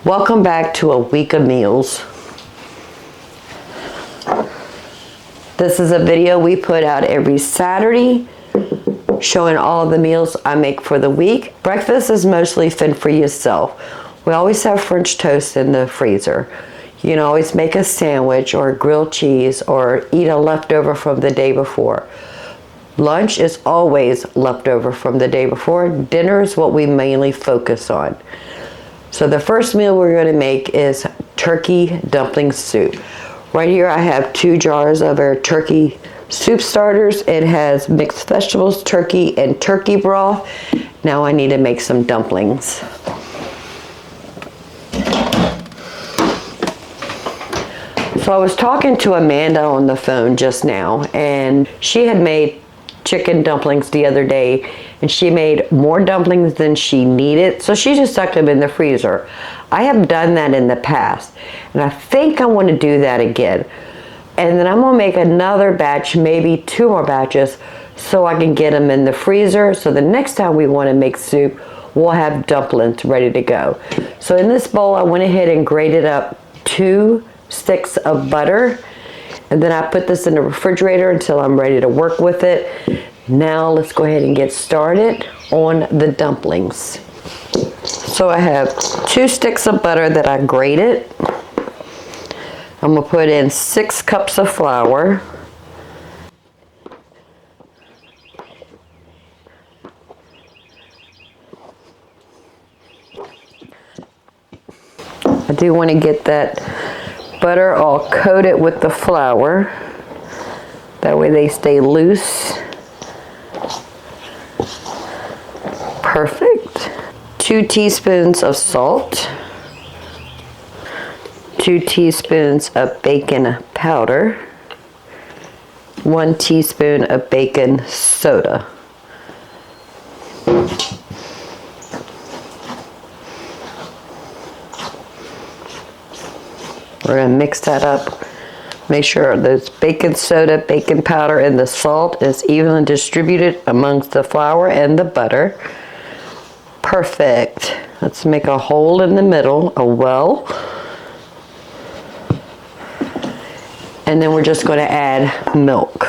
Welcome back to a week of meals. This is a video we put out every Saturday showing all of the meals I make for the week. Breakfast is mostly fit for yourself. We always have French toast in the freezer. You can always make a sandwich or grilled cheese or eat a leftover from the day before. Lunch is always leftover from the day before. Dinner is what we mainly focus on. So the first meal we're going to make is turkey dumpling soup. Right here I have 2 jars of our turkey soup starters. It has mixed vegetables, turkey, and turkey broth. Now I need to make some dumplings. So I was talking to Amanda on the phone just now, and she had made chicken dumplings the other day, and she made more dumplings than she needed, so she just stuck them in the freezer. I have done that in the past, and I think I want to do that again. And then I'm going to make another batch, maybe 2 more batches, so I can get them in the freezer, so the next time we want to make soup, we'll have dumplings ready to go. So in this bowl, I went ahead and grated up 2 sticks of butter, and then I put this in the refrigerator until I'm ready to work with it. Now let's go ahead and get started on the dumplings. So I have 2 sticks of butter that I grated. I'm going to put in 6 cups of flour. I do want to get that butter all coated with the flour. That way they stay loose. Perfect. 2 teaspoons of salt. 2 teaspoons of baking powder. 1 teaspoon of baking soda. We're going to mix that up. Make sure the baking soda, baking powder, and the salt is evenly distributed amongst the flour and the butter. Perfect. Let's make a hole in the middle, a well. And then we're just going to add milk.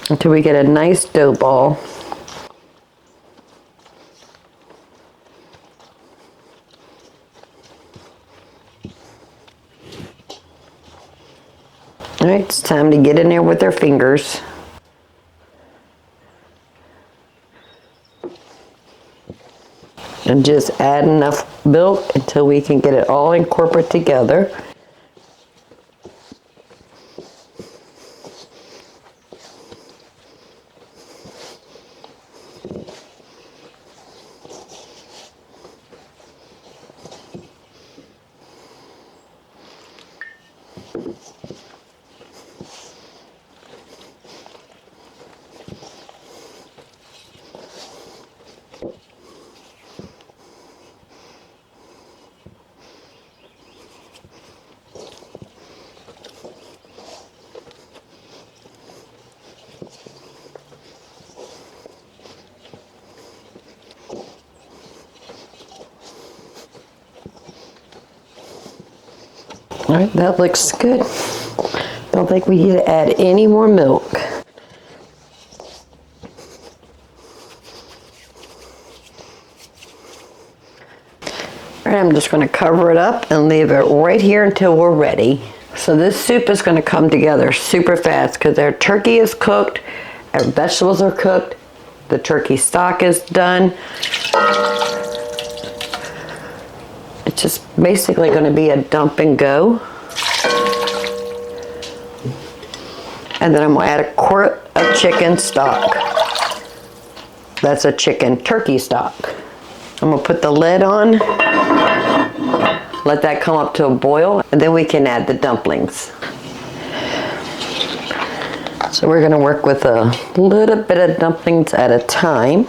Until we get a nice dough ball. All right, it's time to get in there with our fingers. And just add enough milk until we can get it all incorporated together. All right, that looks good. Don't think we need to add any more milk. All right, I'm just going to cover it up and leave it right here until we're ready. So this soup is going to come together super fast because our turkey is cooked, our vegetables are cooked, the turkey stock is done. It's just basically going to be a dump and go. And then I'm going to add a quart of chicken stock. That's a chicken turkey stock. I'm going to put the lid on, let that come up to a boil, and then we can add the dumplings. So we're going to work with a little bit of dumplings at a time.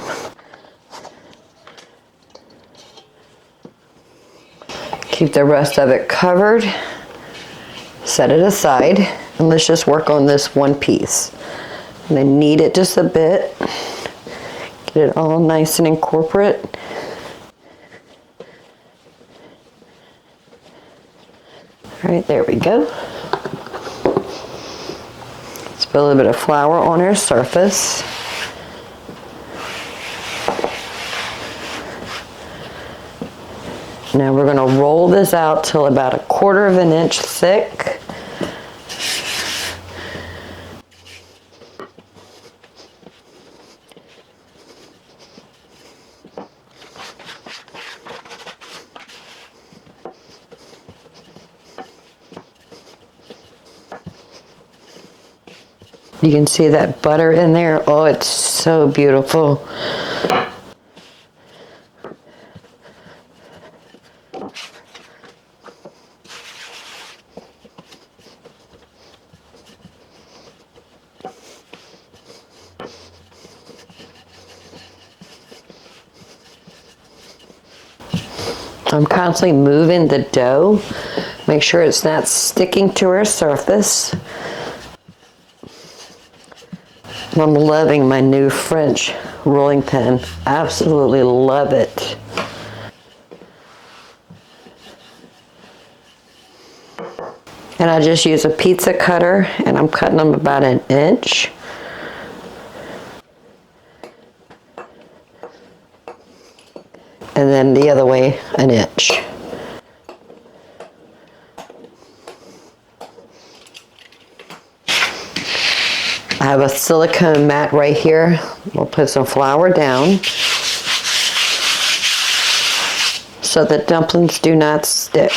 Keep the rest of it covered. Set it aside, and let's just work on this one piece. And then knead it just a bit. Get it all nice and incorporate. All right, there we go. Let's put a little bit of flour on our surface. Now we're going to roll this out till about 1/4 of an inch thick. You can see that butter in there. Oh, it's so beautiful. I'm constantly moving the dough. Make sure it's not sticking to our surface. I'm loving my new French rolling pin. Absolutely love it. And I just use a pizza cutter and I'm cutting them about 1 inch. And then the other way 1 inch. I have a silicone mat right here. We'll put some flour down so the dumplings do not stick.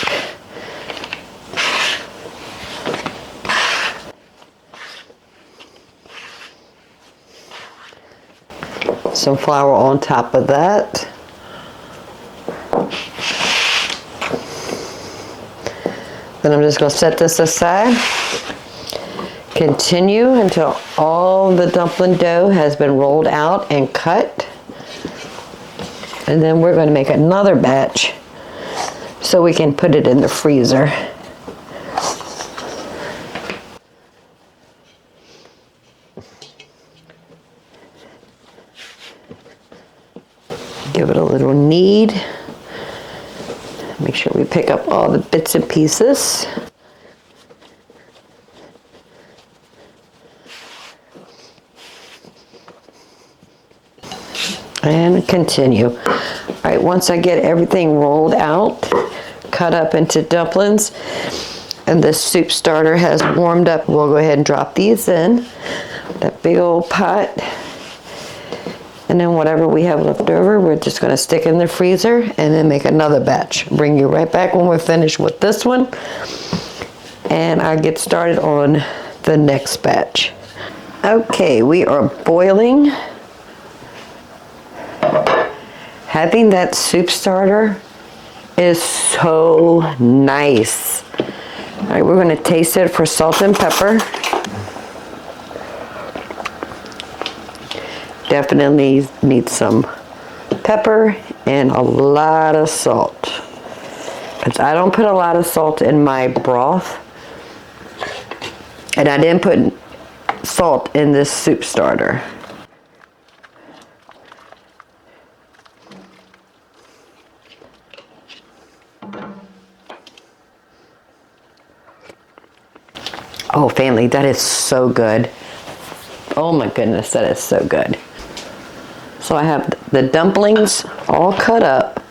Some flour on top of that. Then I'm just going to set this aside. Continue until all the dumpling dough has been rolled out and cut. And then we're going to make another batch so we can put it in the freezer. Give it a little knead. Make sure we pick up all the bits and pieces. And continue. All right, once I get everything rolled out, cut up into dumplings, and the soup starter has warmed up, we'll go ahead and drop these in that big old pot. And then whatever we have left over, we're just going to stick in the freezer and then make another batch. Bring you right back when we're finished with this one. And I'll get started on the next batch. Okay, we are boiling. Having that soup starter is so nice. All right, we're going to taste it for salt and pepper. Definitely need some pepper and a lot of salt. Because I don't put a lot of salt in my broth. And I didn't put salt in this soup starter. Oh, family, that is so good. Oh my goodness, that is so good. So I have the dumplings all cut up.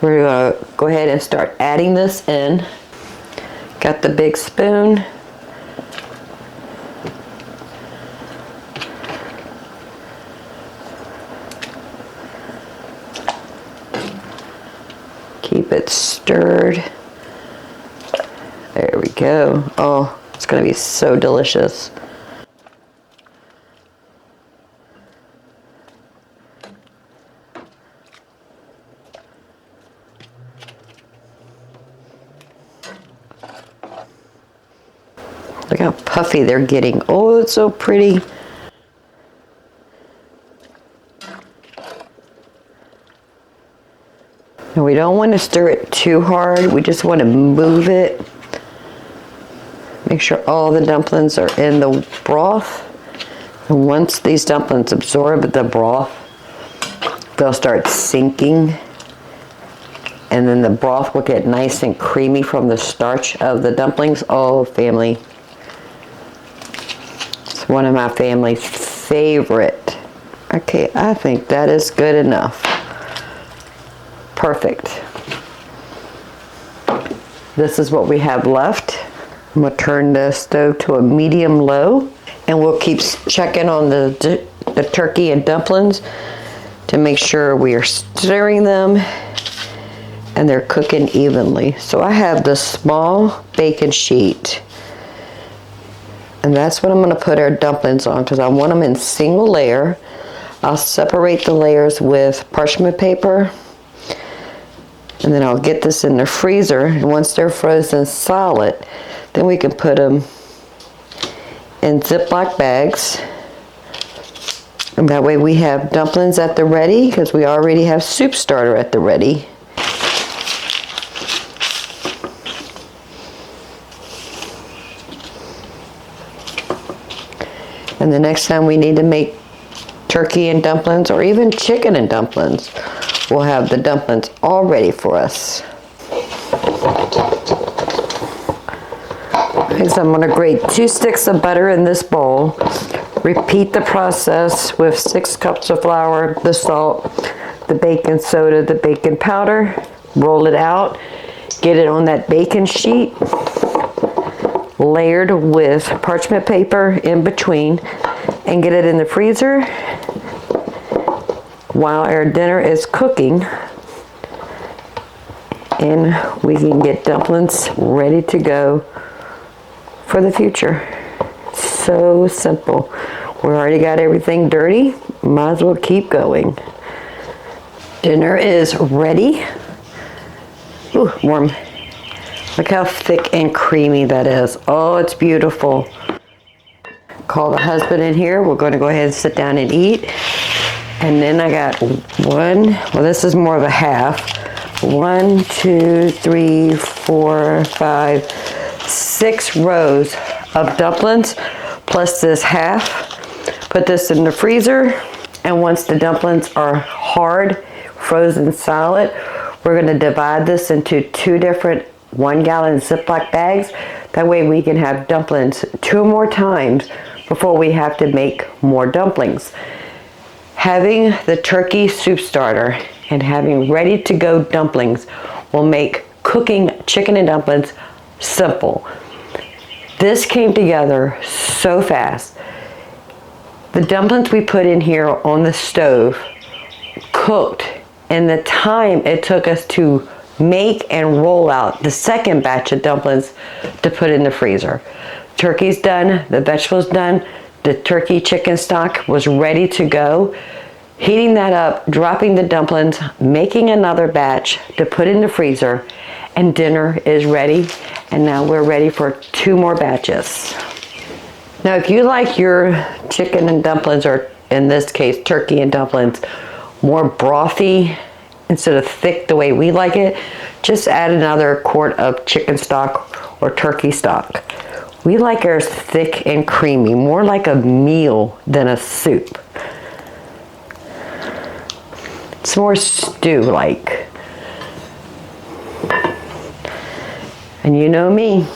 We're gonna go ahead and start adding this in. Got the big spoon. Keep it stirred. There we go. Oh, it's gonna be so delicious. Look how puffy they're getting. Oh, it's so pretty. And we don't want to stir it too hard. We just want to move it. Make sure all the dumplings are in the broth. And once these dumplings absorb the broth, they'll start sinking. And then the broth will get nice and creamy from the starch of the dumplings. Oh, family. It's one of my family's favorite. Okay, I think that is good enough. Perfect. This is what we have left. I'm gonna turn the stove to a medium low, and we'll keep checking on the turkey and dumplings to make sure we are stirring them and they're cooking evenly. So I have the small baking sheet, and that's what I'm gonna put our dumplings on because I want them in single layer. I'll separate the layers with parchment paper, and then I'll get this in the freezer, and once they're frozen solid, then we can put them in Ziploc bags. And that way we have dumplings at the ready because we already have soup starter at the ready. And the next time we need to make turkey and dumplings or even chicken and dumplings, we'll have the dumplings all ready for us. Okay, so I'm going to grate 2 sticks of butter in this bowl. Repeat the process with 6 cups of flour, the salt, the baking soda, the baking powder. Roll it out. Get it on that baking sheet, layered with parchment paper in between, and get it in the freezer while our dinner is cooking, and we can get dumplings ready to go for the future. So simple. We already got everything dirty. Might as well keep going. Dinner is ready. Ooh, warm. Look how thick and creamy that is. Oh, it's beautiful. Call the husband in here. We're going to go ahead and sit down and eat. And then I got this is more of a half. 1, 2, 3, 4, 5, 6 rows of dumplings plus this half. Put this in the freezer, and once the dumplings are hard, frozen solid, we're going to divide this into 2 different 1-gallon Ziploc bags. That way we can have dumplings 2 more times before we have to make more dumplings. Having the turkey soup starter and having ready to go dumplings will make cooking chicken and dumplings simple. This came together so fast. The dumplings we put in here on the stove cooked in the time it took us to make and roll out the second batch of dumplings to put in the freezer. Turkey's done, the vegetables done, the turkey chicken stock was ready to go. Heating that up, dropping the dumplings, making another batch to put in the freezer, and dinner is ready. And now we're ready for 2 more batches. Now, if you like your chicken and dumplings, or in this case, turkey and dumplings, more brothy instead of thick the way we like it, just add another quart of chicken stock or turkey stock. We like ours thick and creamy, more like a meal than a soup. It's more stew-like. And you know me,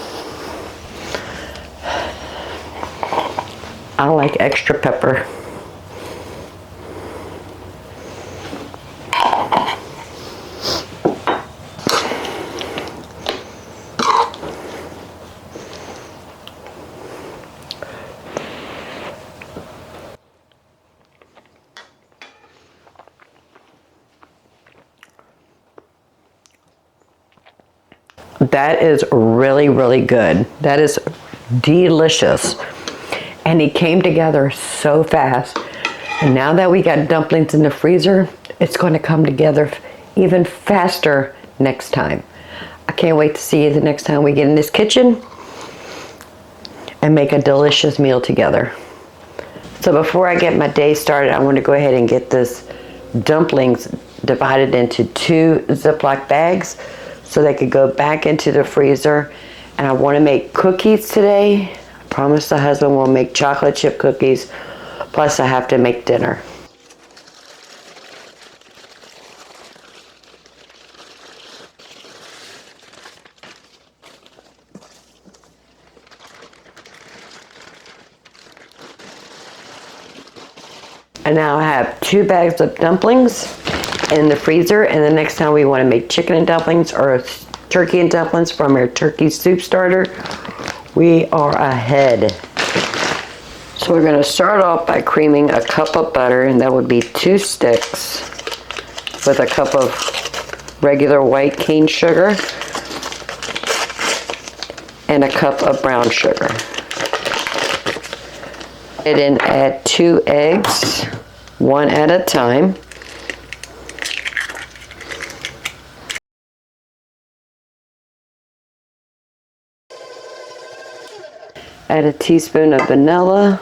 I like extra pepper. That is really, really good. That is delicious. And it came together so fast. And now that we got dumplings in the freezer, it's going to come together even faster next time. I can't wait to see you the next time we get in this kitchen and make a delicious meal together. So before I get my day started, I want to go ahead and get this dumplings divided into 2 Ziploc bags so they could go back into the freezer. And I want to make cookies today. I promised the husband we'll make chocolate chip cookies, Plus I have to make dinner. And now I have 2 bags of dumplings in the freezer, and the next time we want to make chicken and dumplings or turkey and dumplings from our turkey soup starter, we are ahead. So we're going to start off by creaming a cup of butter, and that would be 2 sticks with a cup of regular white cane sugar and a cup of brown sugar. And then add 2 eggs, 1 at a time. Add a teaspoon of vanilla.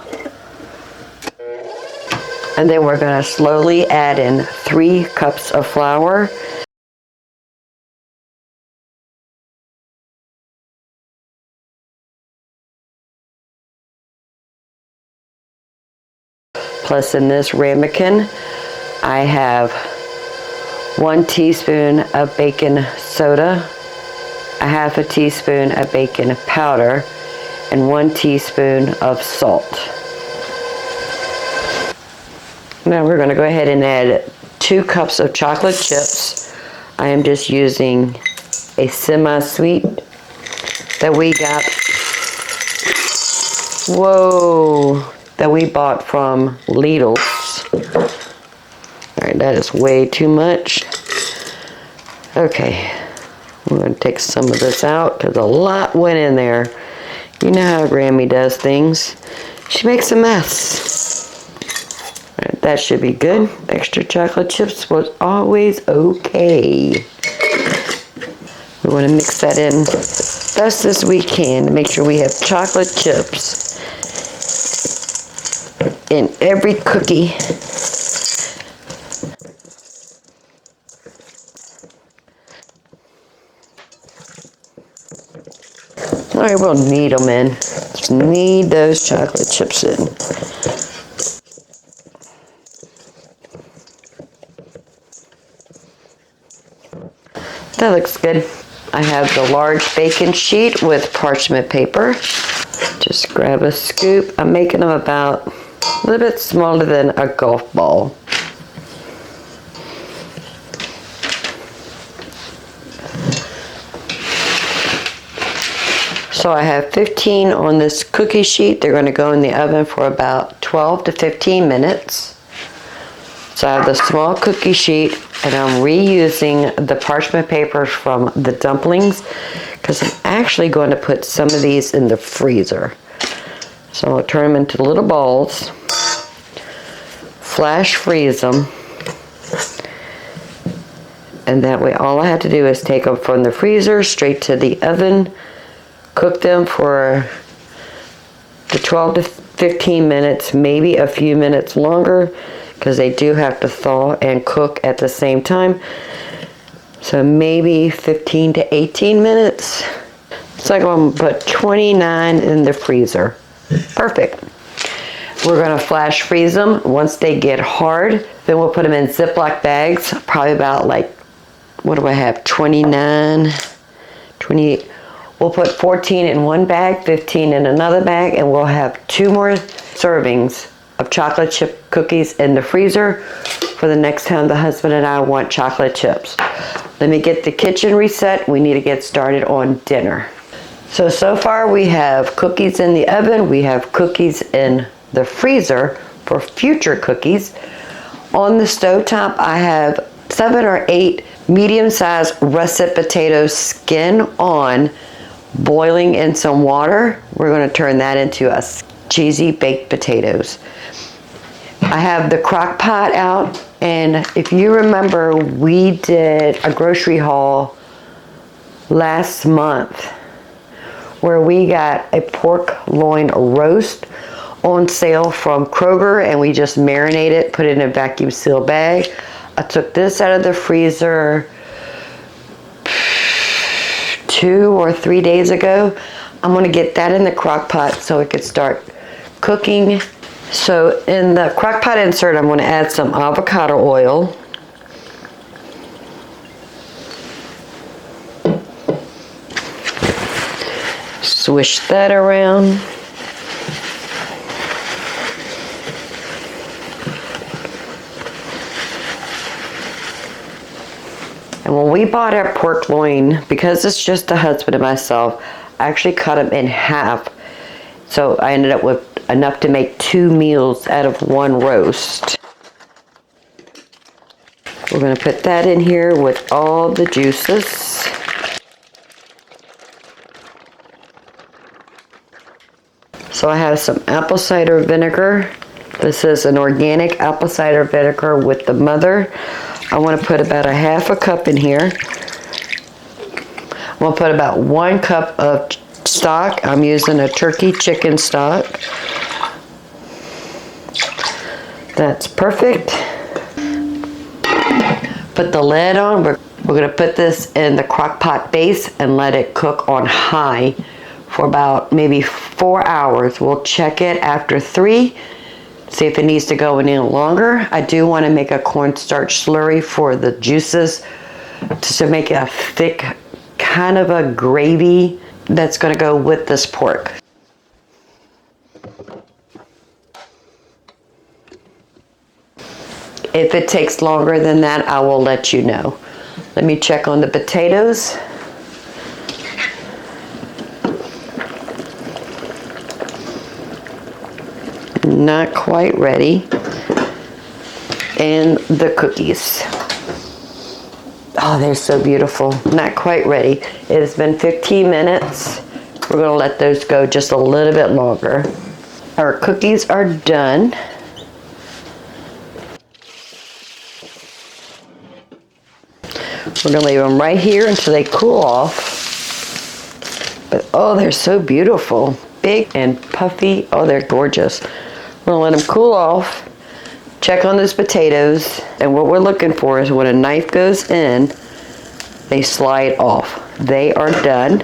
And then we're going to slowly add in 3 cups of flour. Plus in this ramekin, I have 1 teaspoon of baking soda, a half a teaspoon of baking powder, and 1 teaspoon of salt. Now we're going to go ahead and add 2 cups of chocolate chips. I am just using a semi-sweet that we got, that we bought from Lidl's. Alright, that is way too much. Okay, I'm going to take some of this out because a lot went in there. You know how Grammy does things. She makes a mess. Right, that should be good. Extra chocolate chips was always okay. We want to mix that in best as we can to make sure we have chocolate chips in every cookie. Alright, we'll knead them in. Just knead those chocolate chips in. That looks good. I have the large baking sheet with parchment paper. Just grab a scoop. I'm making them about a little bit smaller than a golf ball. So I have 15 on this cookie sheet. They're going to go in the oven for about 12 to 15 minutes. So I have the small cookie sheet, and I'm reusing the parchment paper from the dumplings because I'm actually going to put some of these in the freezer. So I'll turn them into little balls, flash freeze them, and that way all I have to do is take them from the freezer straight to the oven, cook them for the 12 to 15 minutes, maybe a few minutes longer, because they do have to thaw and cook at the same time. So maybe 15 to 18 minutes. So I'm going to put 29 in the freezer. Perfect. We're going to flash freeze them. Once they get hard, then we'll put them in Ziploc bags, probably about like, what do I have, 29, 28. We'll put 14 in one bag, 15 in another bag, and we'll have 2 more servings of chocolate chip cookies in the freezer for the next time the husband and I want chocolate chips. Let me get the kitchen reset. We need to get started on dinner. So far we have cookies in the oven. We have cookies in the freezer for future cookies. On the stovetop, I have 7 or 8 medium-sized russet potatoes, skin on, boiling in some water. We're going to turn that into a cheesy baked potatoes. I have the crock pot out, and if you remember, we did a grocery haul last month where we got a pork loin roast on sale from Kroger, and we just marinated it, put it in a vacuum seal bag. I took this out of the freezer 2 or 3 days ago. I'm going to get that in the crock pot so it could start cooking So in the crock pot insert, I'm going to add some avocado oil. Swish that around. And when we bought our pork loin, because it's just the husband and myself, I actually cut them in half. So I ended up with enough to make 2 meals out of 1 roast. We're going to put that in here with all the juices. So I have some apple cider vinegar. This is an organic apple cider vinegar with the mother. I want to put about a half a cup in here. I'm going to put about 1 cup of stock. I'm using a turkey chicken stock. That's perfect. Put the lid on. We're going to put this in the crock pot base and let it cook on high for about maybe 4 hours. We'll check it after 3. See if it needs to go any longer. I do want to make a cornstarch slurry for the juices to make a thick kind of a gravy that's going to go with this pork. If it takes longer than that, I will let you know. Let me check on the potatoes. Not quite ready. And the cookies. Oh, they're so beautiful. Not quite ready. It has been 15 minutes. We're going to let those go just a little bit longer. Our cookies are done. We're going to leave them right here until they cool off. But oh, they're so beautiful. Big and puffy. Oh, they're gorgeous. We're going to let them cool off. Check on those potatoes. And what we're looking for is when a knife goes in, they slide off. They are done.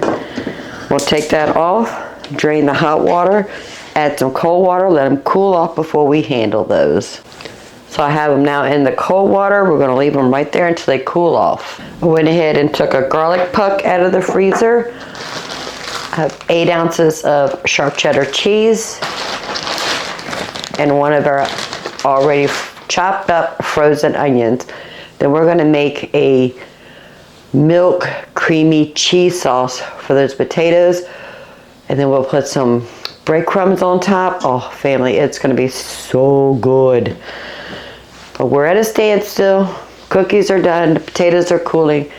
We'll take that off, drain the hot water, add some cold water, let them cool off before we handle those. So I have them now in the cold water. We're going to leave them right there until they cool off. I went ahead and took a garlic puck out of the freezer. I have 8 ounces of sharp cheddar cheese and one of our already chopped up frozen onions. Then we're going to make a milk creamy cheese sauce for those potatoes, and then we'll put some breadcrumbs on top. Oh, family, it's going to be so good. But we're at a standstill. Cookies are done, the potatoes are cooling,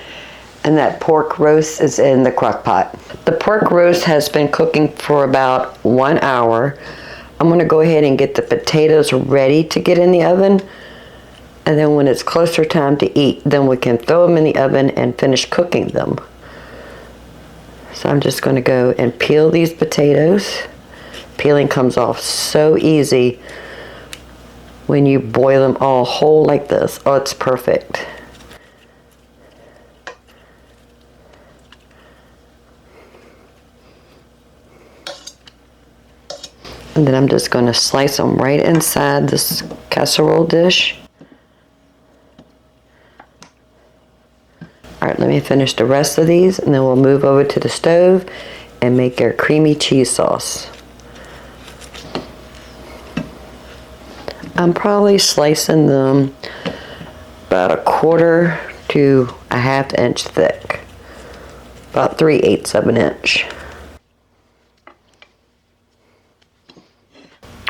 and that pork roast is in the crock pot. The pork roast has been cooking for about 1 hour. I'm going to go ahead and get the potatoes ready to get in the oven. And then when it's closer time to eat, then we can throw them in the oven and finish cooking them. So I'm just going to go and peel these potatoes. Peeling comes off so easy when you boil them all whole like this. Oh, it's perfect. And then I'm just going to slice them right inside this casserole dish. All right, let me finish the rest of these, and then we'll move over to the stove and make our creamy cheese sauce. I'm probably slicing them about 1/4 to a 1/2 inch thick, about 3/8 of an inch.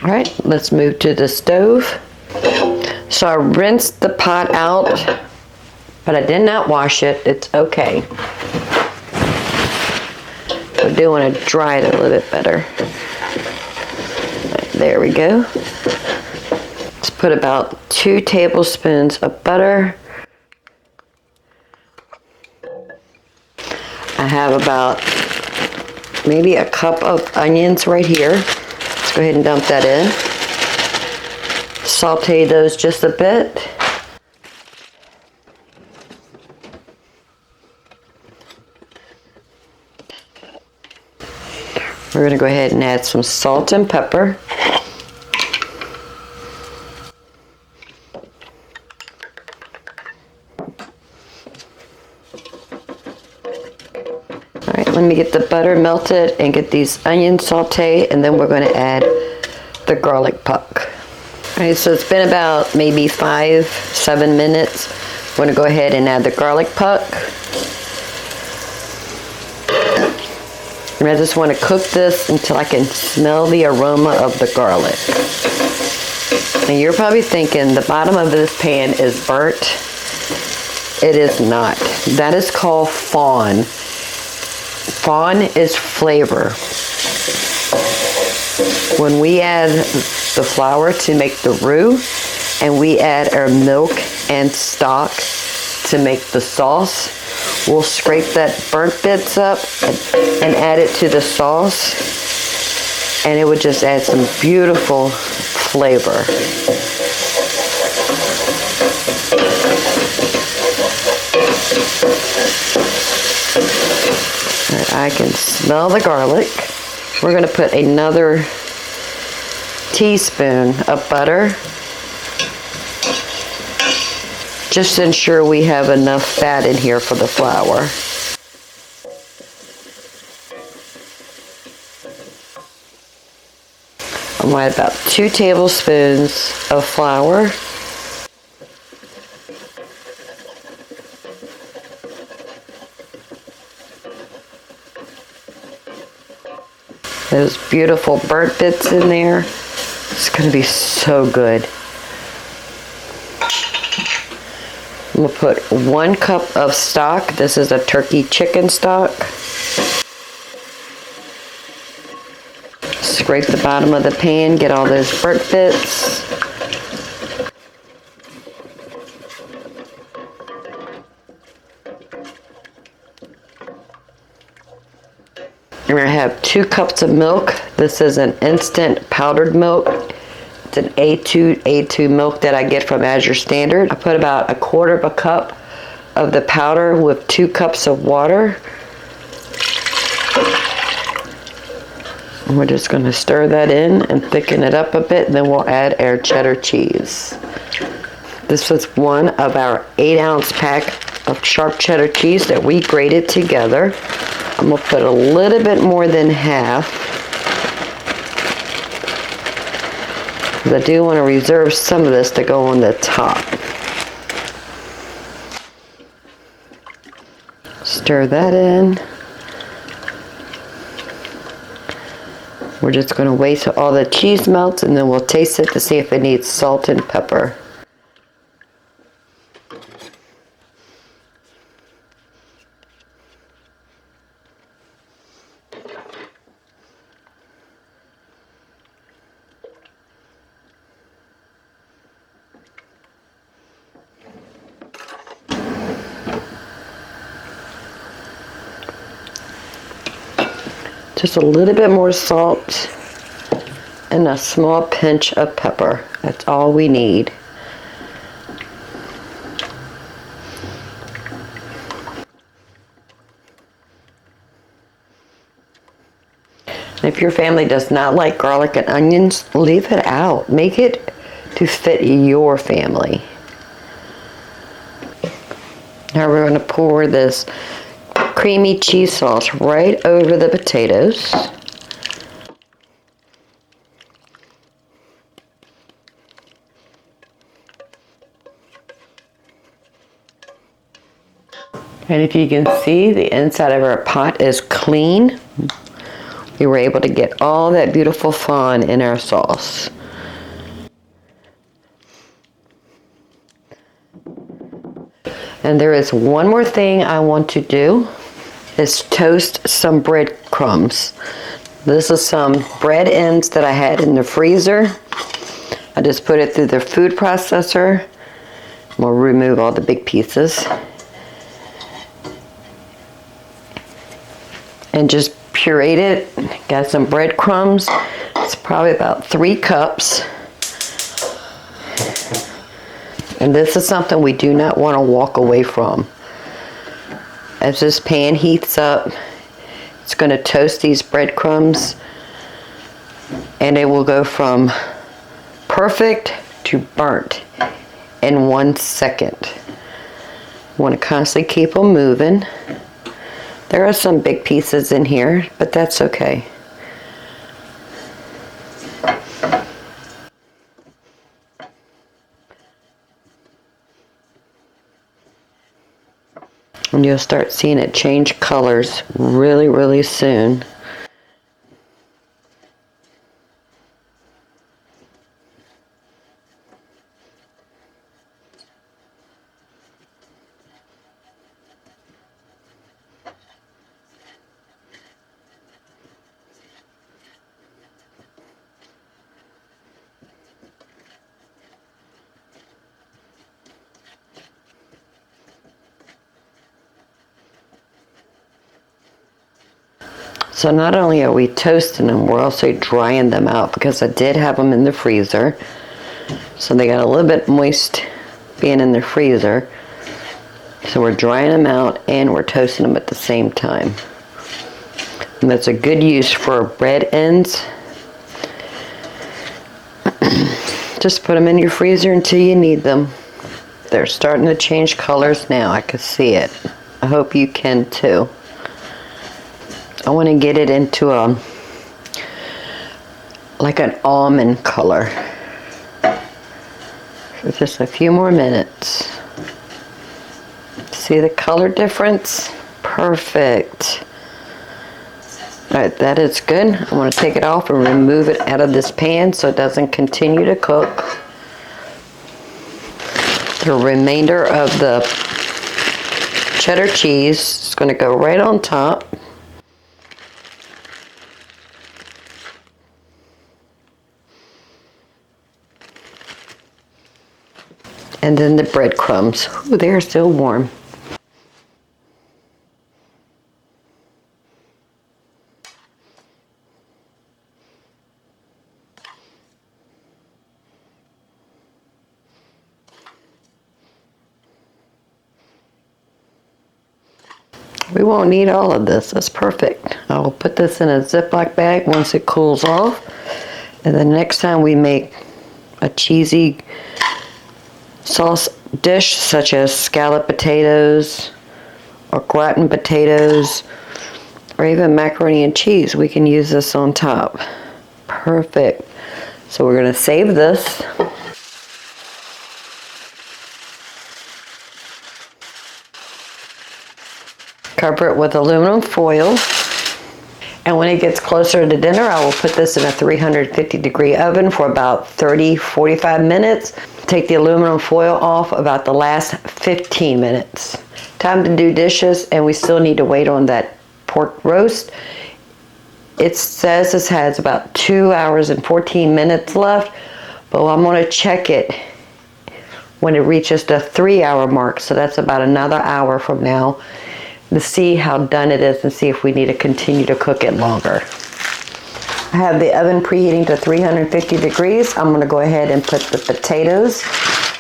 All right, let's move to the stove. So I rinsed the pot out, but I did not wash it. It's okay. I do want to dry it a little bit better. There we go. Let's put about 2 tablespoons of butter. I have about maybe a cup of onions right here. Let's go ahead and dump that in. Saute those just a bit. We're going to go ahead and add some salt and pepper. Let me get the butter melted and get these onions sauteed, and then we're going to add the garlic puck. All right, so it's been about maybe 5-7 minutes. I'm going to go ahead and add the garlic puck. And I just want to cook this until I can smell the aroma of the garlic. And you're probably thinking the bottom of this pan is burnt. It is not. That is called fawn. Fawn is flavor. When we add the flour to make the roux, and we add our milk and stock to make the sauce, we'll scrape that burnt bits up and add it to the sauce, and it would just add some beautiful flavor. Right, I can smell the garlic. We're going to put another teaspoon of butter, just to ensure we have enough fat in here for the flour. I'm going to add about 2 tablespoons of flour. Those beautiful burnt bits in there. It's going to be so good. I'm going to put 1 cup of stock. This is a turkey chicken stock. Scrape the bottom of the pan, get all those burnt bits. I'm going to have 2 cups of milk. This is an instant powdered milk. It's an A2 milk that I get from Azure Standard. I put about 1/4 cup of the powder with 2 cups of water. And we're just going to stir that in and thicken it up a bit, and then we'll add our cheddar cheese. This was one of our 8-ounce pack of sharp cheddar cheese that we grated together. I'm going to put a little bit more than half. I do want to reserve some of this to go on the top. Stir that in. We're just going to wait till all the cheese melts, and then we'll taste it to see if it needs salt and pepper. Just a little bit more salt and a small pinch of pepper. That's all we need. If your family does not like garlic and onions, leave it out. Make it to fit your family. Now we're going to pour this creamy cheese sauce right over the potatoes. And if you can see, the inside of our pot is clean. We were able to get all that beautiful fawn in our sauce. And there is one more thing I want to do, is toast some breadcrumbs. This is some bread ends that I had in the freezer. I just put it through the food processor. We'll remove all the big pieces. And just pureed it. Got some breadcrumbs. It's probably about 3 cups. And this is something we do not want to walk away from. As this pan heats up, it's going to toast these breadcrumbs, and it will go from perfect to burnt in 1 second. You want to constantly keep them moving. There are some big pieces in here, but that's okay. And you'll start seeing it change colors really, really soon. So not only are we toasting them, we're also drying them out because I did have them in the freezer. So they got a little bit moist being in the freezer. So we're drying them out and we're toasting them at the same time. And that's a good use for bread ends. Just put them in your freezer until you need them. They're starting to change colors now. I can see it. I hope you can too. I want to get it into like an almond color for just a few more minutes. See the color difference? Perfect. Alright, that is good. I want to take it off and remove it out of this pan so it doesn't continue to cook. The remainder of the cheddar cheese is going to go right on top. And then the breadcrumbs. Ooh, they're still warm. We won't need all of this. That's perfect. I'll put this in a Ziploc bag once it cools off. And the next time we make a cheesy sauce dish such as scalloped potatoes or gratin potatoes or even macaroni and cheese, we can use this on top. Perfect. So we're going to save this. Cover it with aluminum foil. And when it gets closer to dinner, I will put this in a 350-degree oven for about 30-45 minutes. Take the aluminum foil off about the last 15 minutes. Time to do dishes, and we still need to wait on that pork roast. It says this has about 2 hours and 14 minutes left, but I'm going to check it when it reaches the 3-hour mark, so that's about another hour from now, to see how done it is and see if we need to continue to cook it longer. I have the oven preheating to 350 degrees. I'm going to go ahead and put the potatoes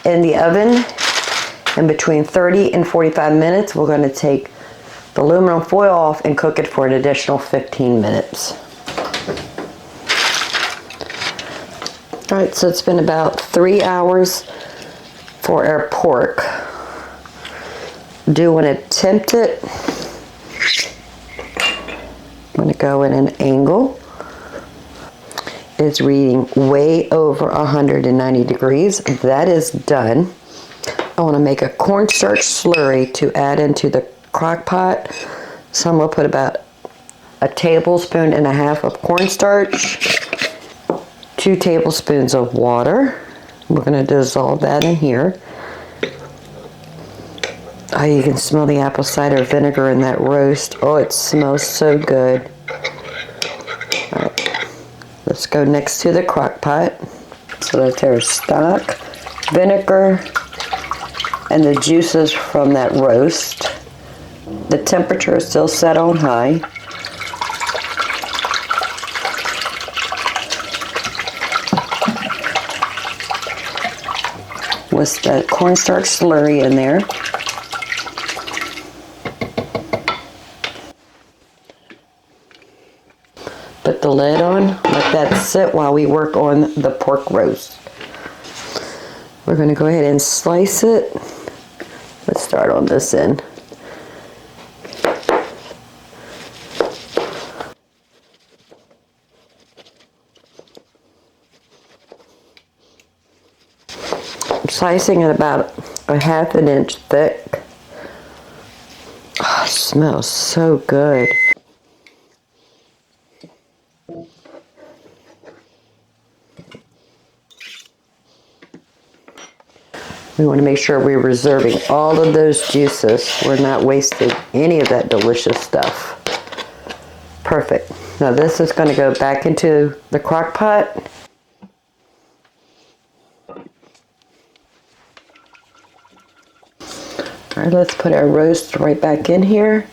in the oven. And between 30 and 45 minutes, we're going to take the aluminum foil off and cook it for an additional 15 minutes. All right, so it's been about 3 hours for our pork. Do want to tempt it. I'm going to go in an angle. It's reading way over 190 degrees. That is done. I want to make a cornstarch slurry to add into the crock pot. So I'm going to put about a tablespoon and a half of cornstarch, 2 tablespoons of water. We're going to dissolve that in here. Oh, you can smell the apple cider vinegar in that roast. Oh, it smells so good. All right, let's go next to the crock pot. So that there's stock, vinegar, and the juices from that roast. The temperature is still set on high. With the cornstarch slurry in there. Put the lid on, let that sit while we work on the pork roast. We're going to go ahead and slice it. Let's start on this end. slicing it about a half an inch thick. Oh, it smells so good. We want to make sure we're reserving all of those juices. We're not wasting any of that delicious stuff. Perfect. Now this is going to go back into the crock pot. All right, let's put our roast right back in here.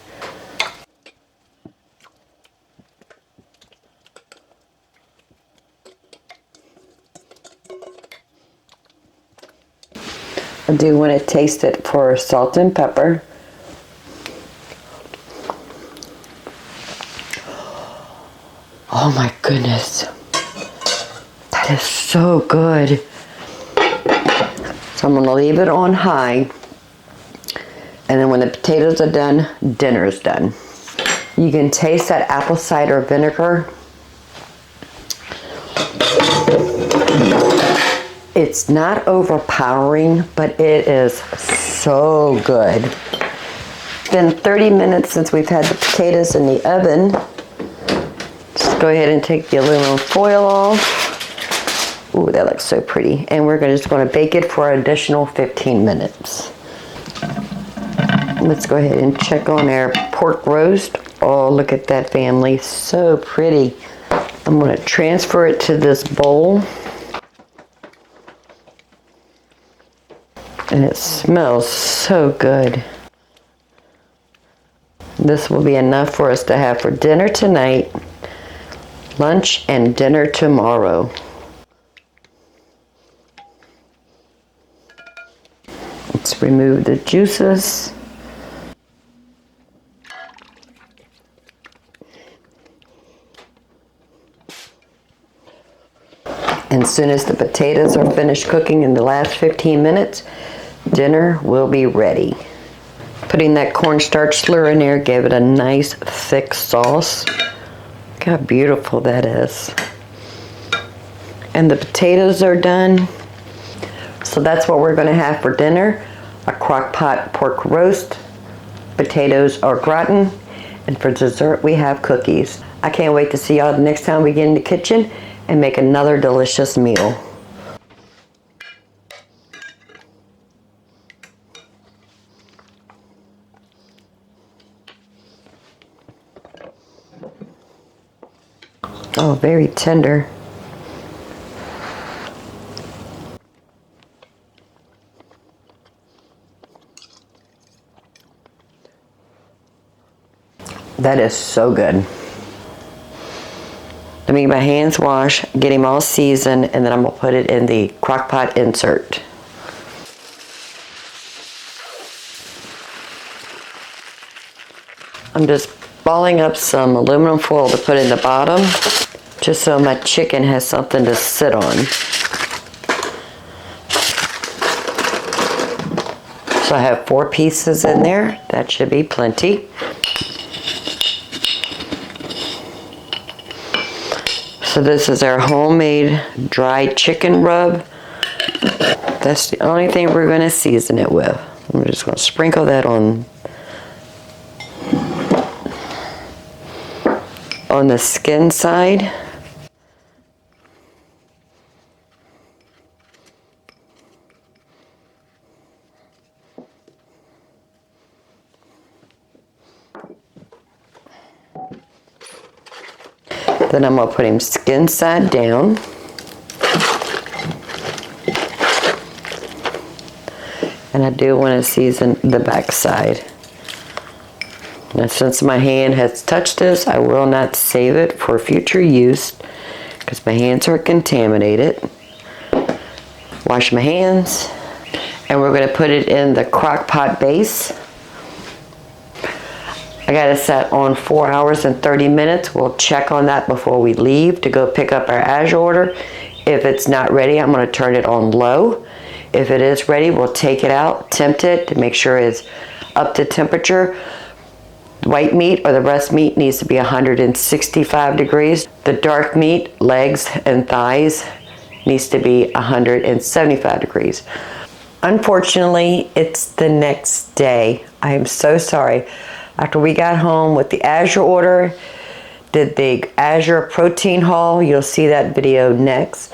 I do want to taste it for salt and pepper. Oh my goodness. That is so good. So I'm going to leave it on high. And then when the potatoes are done, dinner's done. You can taste that apple cider vinegar. It's not overpowering, but it is so good. It's been 30 minutes since we've had the potatoes in the oven. Just go ahead and take the aluminum foil off. Ooh, that looks so pretty. And we're just going to bake it for an additional 15 minutes. Let's go ahead and check on our pork roast. Oh, look at that, family. So pretty. I'm going to transfer it to this bowl. And it smells so good. This will be enough for us to have for dinner tonight, lunch, and dinner tomorrow. Let's remove the juices. And as soon as the potatoes are finished cooking in the last 15 minutes, dinner will be ready. Putting that cornstarch slurry in there gave it a nice thick sauce. Look how beautiful that is. And the potatoes are done. So that's what we're going to have for dinner. A crock pot pork roast, potatoes au gratin, and for dessert we have cookies. I can't wait to see y'all the next time we get in the kitchen and make another delicious meal. Oh, very tender. That is so good. Let me get my hands washed, get him all seasoned, and then I'm going to put it in the crock pot insert. I'm just balling up some aluminum foil to put in the bottom, just so my chicken has something to sit on. So I have 4 pieces in there. That should be plenty. So this is our homemade dried chicken rub. That's the only thing we're going to season it with. I'm just going to sprinkle that on the skin side. Then I'm going to put him skin side down. And I do want to season the back side. Now since my hand has touched this, I will not save it for future use because my hands are contaminated. Wash my hands. And we're going to put it in the crock pot base. I got it set on 4 hours and 30 minutes. We'll check on that before we leave to go pick up our Azure order. If it's not ready, I'm going to turn it on low. If it is ready, we'll take it out, tempt it to make sure it's up to temperature. The white meat or the breast meat needs to be 165 degrees. The dark meat, legs and thighs, needs to be 175 degrees. Unfortunately, it's the next day. I am so sorry. After we got home with the Azure order, did the Azure protein haul, you'll see that video next.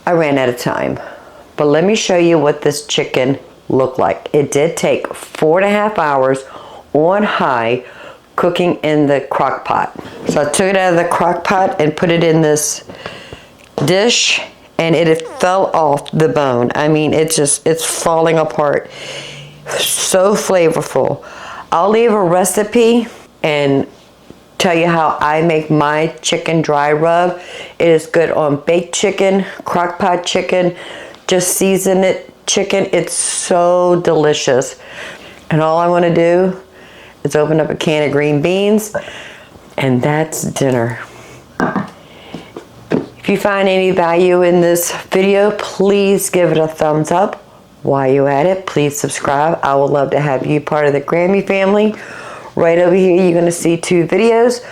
I ran out of time. But let me show you what this chicken looked like. It did take 4.5 hours on high cooking in the crock pot. So I took it out of the crock pot and put it in this dish, and it fell off the bone. I mean, it's falling apart. So flavorful. I'll leave a recipe and tell you how I make my chicken dry rub. It is good on baked chicken, crock pot chicken, just season it chicken. It's so delicious. And all I want to do is open up a can of green beans, and that's dinner. If you find any value in this video, please give it a thumbs up. While you're at it, please subscribe. I would love to have you part of the Grammy family. Right over here, you're going to see 2 videos.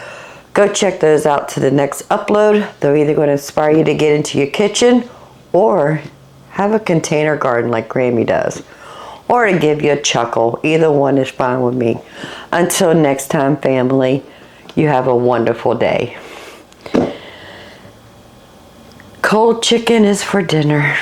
Go check those out to the next upload. They're either going to inspire you to get into your kitchen or have a container garden like Grammy does, or to give you a chuckle. Either one is fine with me. Until next time, family, you have a wonderful day. Cold chicken is for dinner.